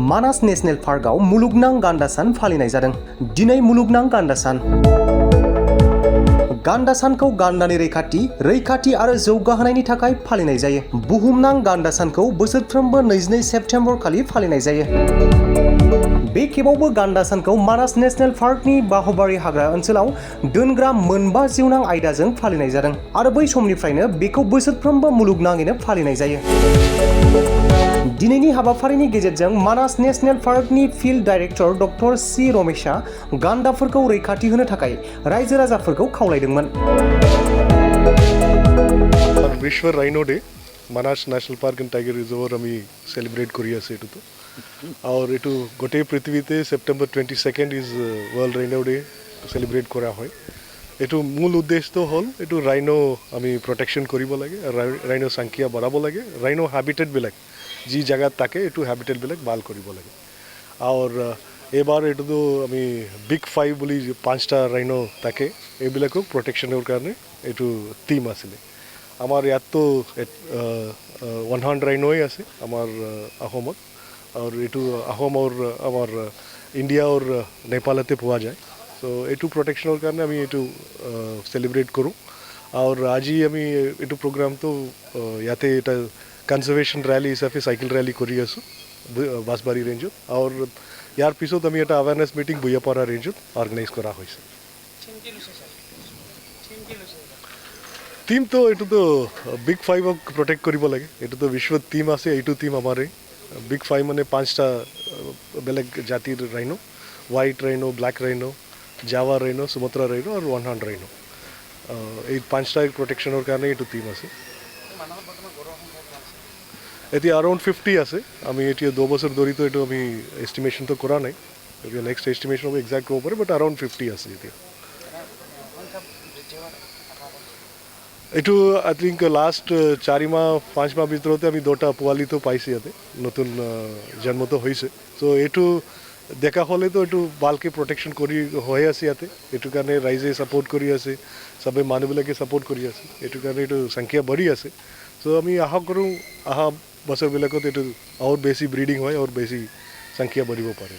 मानास national पार्कआव मुलुगनां गान्दा सान फालिनाय जादों। दिनै मुलुगनां गान्दा सान। गान्दा सानखौ गान्दानि रैखाथि आरो जौगाहोनायनि थाखाय फालिनाय जायो। बुहुमनां गान्दा सानखौ बोसोरफ्रोमबो 22 सेप्तेम्बर खालि फालिनाय जायो। बे खेबावबो गान्दा सानखौ मानास नेशनेल पार्कनि बाहुबारि हाग्रा ओनसोलाव दोनग्रा मोनबा जिउनां आयदाजों फालिनाय जादों आरो बै समनिफ्रायनो बेखौ बोसोरफ्रोमबो मुलुगनाङैनो फालिनाय जायो। दिनैनि हाबाफारिनि गेजेरजों मानास नेशनेल पार्कनि फिल्ड डाइरेक्टर डक्टर सि रमेशआ गान्दाफोरखौ रैखाथि होनो थाखाय रायजो राजाफोरखौ खावलायदोंमोन। विश्व rhino day Manas national park and tiger reserve আমি সেলিব্রেট কৰি আছে এটো और এটো গোটেই পৃথিবীতে September 22 is world rhino day celebrate করা হয়। এটো মূল উদ্দেশ্য হল এটো রাইনো আমি প্রটেকশন কৰিব লাগে, ৰাইনো সংখ্যা বঢ়াব লাগে, ৰাইনো হ্যাবিটেট বিলাক যি জায়গা থাকে এটো হ্যাবিটেট বিলাক ভাল কৰিব লাগে। আৰ এবাৰ এটো আমি বিগ 5 বুলি 5টা ৰাইনো থাকে এইবিলাকক প্ৰটেকশনৰ কাৰণে এটো টিম আছিল। আমাৰ ইয়াত তো 100 ৰাইনোই আছে আমাৰ অসমত আৰ এটু অসম আৰ আমাৰ ইন্ডিয়া আৰ নেপালতে পোৱা যায়। সো এটু প্রটেকশনের কারণে আমি এটু সেলিব্রেট করুঁ। আর আজি আমি এটু প্রোগ্রাম তো ইয়াতে এটা কনজারভেশন র্যালি হিসাবে সাইকেল র্যালি কৰি আছোঁ বাঁশবাৰী ৰেঞ্জত। আৰ ইয়াৰ পিছত আমি এটা অ্যাওয়াৰনেস মিটিং বুয়াপাৰা ৰেঞ্জত অৰ্গানাইজ কৰা হয়েছে। টিম তো এটু তো বিগ 5 প্ৰটেক্ট কৰিব লাগে। এটু তো বিশ্ব টিম আছে, এইটু টিম আমাৰে বিগ 5 মানে 5টা বেলেগ জাতিৰ rhino, white rhino, black rhino, Java rhino, Sumatra rhino আর 100 রাইনো। এই 5টা প্রটেকশনের কারণে এটু টিম আছে। এতিয়া अराउंड 50 আছে। আমি এতিয়া 2 বছর ধৰি তো এটু আমি এস্টিমেশন তো কৰা নাই। এতিয়া নেক্সট এস্টিমেশন হবে এক্সাক্ট হ'ব পাৰে, বাট अराउंड 50 আছে এতিয়া। এটু আই থিংক লাস্ট 4 মাহ 5 মাহ ভিতৰতে আমি 2টা পোৱালি তো পাইছি ইয়াতে, নতুন জন্ম তো হৈছে। সো এটু দেখা হলে তো এটু ভালকে প্রটেকশন কৰি হৈ আছে ইয়াতে। এটু কাৰণে ৰাইজে সাপোৰ্ট কৰি আছে, সবে মানুহবিলাকে সাপোৰ্ট কৰি আছে। এটু কাৰণে এটু সংখ্যা বঢ়ি আছে। সো আমি আশা কৰোঁ বছৰবিলাকত এটু আৰু বেছি ব্ৰিডিং হয় আৰু বেছি সংখ্যা বঢ়িব পাৰে।